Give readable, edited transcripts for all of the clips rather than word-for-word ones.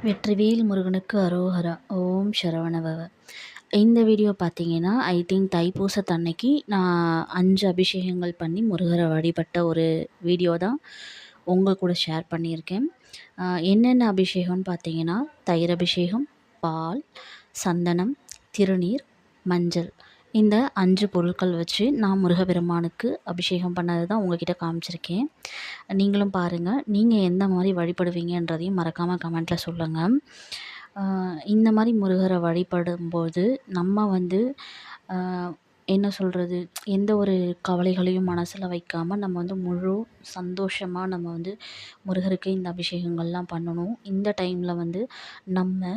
வெற்றிவேல் முருகனுக்கு அரோகரா. ஓம் சரவணபவ. இந்த வீடியோ பார்த்தீங்கன்னா, ஐ திங்க் தைப்பூசத்தன்னைக்கு நான் 5 அபிஷேகங்கள் பண்ணி முருகரை வழிபட்ட ஒரு வீடியோ தான் உங்க கூட ஷேர் பண்ணியிருக்கேன். என்னென்ன அபிஷேகம்னு பார்த்தீங்கன்னா, தயிர் அபிஷேகம், பால், சந்தனம், திருநீர், மஞ்சள். இந்த 5 பொருட்கள் வச்சு நான் முருகப்பெருமானுக்கு அபிஷேகம் பண்ணது தான் உங்ககிட்ட காமிச்சிருக்கேன். நீங்களும் பாருங்கள். நீங்கள் எந்த மாதிரி வழிபடுவீங்கன்றதையும் மறக்காமல் கமெண்ட்டில் சொல்லுங்கள். இந்த மாதிரி முருகரை வழிபடும்போது நம்ம வந்து என்ன சொல்கிறது, எந்த ஒரு கவலைகளையும் மனசில் வைக்காமல் நம்ம வந்து முழு சந்தோஷமாக நம்ம வந்து முருகருக்கு இந்த அபிஷேகங்கள்லாம் பண்ணணும். இந்த டைமில் வந்து நம்ம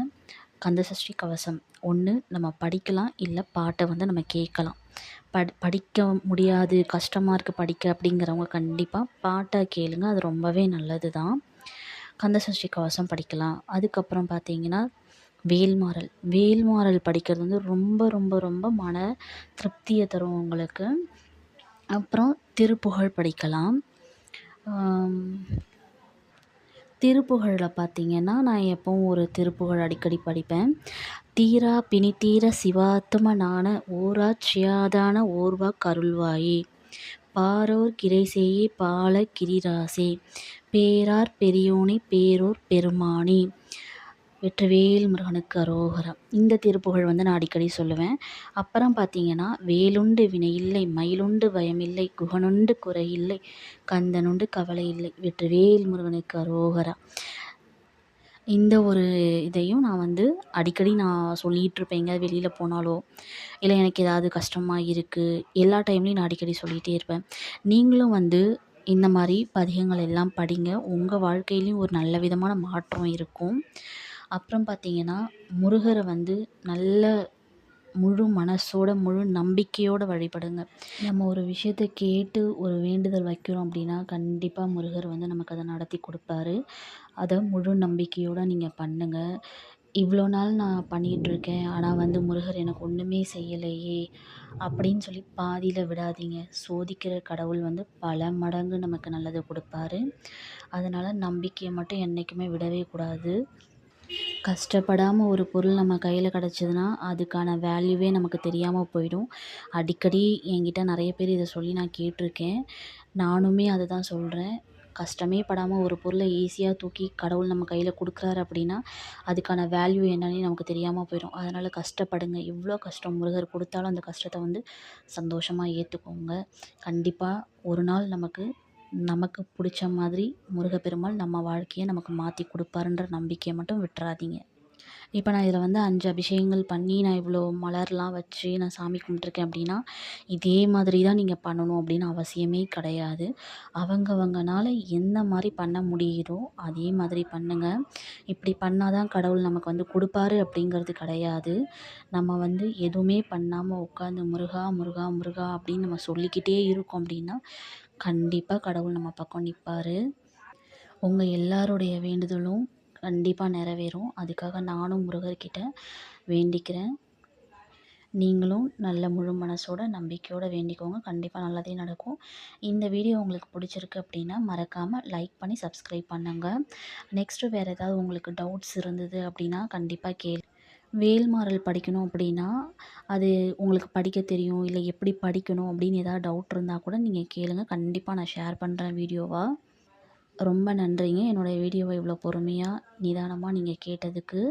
கந்தசஷ்டி கவசம் ஒன்று நம்ம படிக்கலாம், இல்லை பாட்டை வந்து நம்ம கேட்கலாம். படிக்க முடியாது, கஷ்டமாக இருக்குது படிக்க அப்படிங்கிறவங்க கண்டிப்பாக பாட்டை கேளுங்க. அது ரொம்பவே நல்லது தான். கந்தசஷ்டி கவசம் படிக்கலாம். அதுக்கப்புறம் பார்த்தீங்கன்னா, வேல்மாறல். வேல்மாறல் படிக்கிறது வந்து ரொம்ப ரொம்ப ரொம்ப மன திருப்தியை தரும் உங்களுக்கு. அப்புறம் திருப்புகழ் படிக்கலாம். திருப்புகழில் பார்த்தீங்கன்னா, நான் எப்பவும் ஒரு திருப்புகழ் அடிக்கடி படிப்பேன். தீரா பிணிதீர சிவாத்மனான ஓராட்சியாதான ஓர்வாக் கருள்வாயே, பாரோர் கிரைசேயே பால கிரிராசே, பேரார் பெரியோனே பேரோர் பெருமானே. வெற்றிவேல் முருகனுக்கு அரோகரா. இந்த திருப்புகழ் வந்து நான் அடிக்கடி சொல்லுவேன். அப்புறம் பார்த்தீங்கன்னா, வேலுண்டு வினையில்லை, மயிலுண்டு பயமில்லை, குகனுண்டு குறையில்லை, கந்தனுண்டு கவலை இல்லை, வெற்றிவேல் முருகனுக்கு அரோகரா. இந்த ஒரு இதையும் நான் வந்து அடிக்கடி நான் சொல்லிகிட்ருப்பேன். எங்கேயாவது வெளியில் போனாலோ, இல்லை எனக்கு ஏதாவது கஷ்டமாக இருக்குது, எல்லா டைம்லேயும் நான் அடிக்கடி சொல்லிகிட்டே இருப்பேன். நீங்களும் வந்து இந்த மாதிரி பதிகங்கள் எல்லாம் படிங்க. உங்கள் வாழ்க்கையிலையும் ஒரு நல்ல விதமான மாற்றம் இருக்கும். அப்புறம் பார்த்தீங்கன்னா, முருகரை வந்து நல்ல முழு மனசோட, முழு நம்பிக்கையோடு வழிபடுங்க. நம்ம ஒரு விஷயத்த கேட்டு ஒரு வேண்டுதல் வைக்கிறோம் அப்படின்னா, கண்டிப்பாக முருகர் வந்து நமக்கு அதை நடத்தி கொடுப்பாரு. அதை முழு நம்பிக்கையோடு நீங்கள் பண்ணுங்கள். இவ்வளோ நாள் நான் பண்ணிகிட்ருக்கேன், ஆனால் வந்து முருகர் எனக்கு ஒன்றுமே செய்யலையே அப்படின்னு சொல்லி பாதியில் விடாதீங்க. சோதிக்கிற கடவுள் வந்து பல மடங்கு நமக்கு நல்லது கொடுப்பாரு. அதனால் நம்பிக்கையை மட்டும் என்றைக்குமே விடவே கூடாது. கஷ்டப்படாமல் ஒரு பொருள் நம்ம கையில் கிடச்சிதுன்னா அதுக்கான வேல்யூவே நமக்கு தெரியாமல் போயிடும். அடிக்கடி என்கிட்ட நிறைய பேர் இதை சொல்லி நான் கேட்டிருக்கேன். நானுமே அதை தான் சொல்கிறேன். கஷ்டமே படாமல் ஒரு பொருளை ஈஸியாக தூக்கி கடவுள் நம்ம கையில் கொடுக்குறாரு அப்படின்னா அதுக்கான வேல்யூ என்னன்னே நமக்கு தெரியாமல் போயிடும். அதனால் கஷ்டப்படுங்க. எவ்வளோ கஷ்டம் முருகர் கொடுத்தாலும் அந்த கஷ்டத்தை வந்து சந்தோஷமாக ஏற்றுக்கோங்க. கண்டிப்பாக ஒரு நாள் நமக்கு பிடிச்ச மாதிரி முருகப்பெருமாள் நம்ம வாழ்க்கையை நமக்கு மாற்றி கொடுப்பாருன்ற நம்பிக்கையை மட்டும் விட்டுறாதீங்க. இப்போ நான் இதில் வந்து 5 அபிஷேகங்கள் பண்ணி நான் இவ்வளோ மலர்லாம் வச்சு நான் சாமி கும்பிட்ருக்கேன் அப்படின்னா, இதே மாதிரி தான் நீங்கள் பண்ணணும் அப்படின்னு அவசியமே கிடையாது. அவங்கவங்கனால எந்த மாதிரி பண்ண முடியுதோ அதே மாதிரி பண்ணுங்கள். இப்படி பண்ணால் தான் கடவுள் நமக்கு வந்து கொடுப்பாரு அப்படிங்கிறது கிடையாது. நம்ம வந்து எதுவுமே பண்ணாமல் உட்காந்து முருகா முருகா முருகா அப்படின்னு நம்ம சொல்லிக்கிட்டே இருக்கோம் அப்படின்னா, கண்டிப்பாக கடவுள் நம்ம பக்கம் நிற்பார். உங்கள் எல்லாருடைய வேண்டுதலும் கண்டிப்பாக நிறைவேறும். அதுக்காக நானும் முருகர்கிட்ட வேண்டிக்கிறேன். நீங்களும் நல்ல முழு மனசோட நம்பிக்கையோடு வேண்டிக்கோங்க. கண்டிப்பாக நல்லதே நடக்கும். இந்த வீடியோ உங்களுக்கு பிடிச்சிருக்கு அப்படின்னா மறக்காமல் லைக் பண்ணி சப்ஸ்கிரைப் பண்ணுங்கள். நெக்ஸ்ட்டு வேறு ஏதாவது உங்களுக்கு டவுட்ஸ் இருந்தது அப்படின்னா கண்டிப்பாக வேல்மாறல் படிக்கணும் அப்படின்னா அது உங்களுக்கு படிக்க தெரியும், இல்லை எப்படி படிக்கணும் அப்படின்னு ஏதாவது டவுட் இருந்தால் கூட நீங்கள் கேளுங்க. கண்டிப்பாக நான் ஷேர் பண்ணுறேன் வீடியோவாக. ரொம்ப நன்றிங்க. என்னோடய வீடியோவை இவ்வளோ பொறுமையாக நிதானமாக நீங்கள் கேட்டதுக்கு.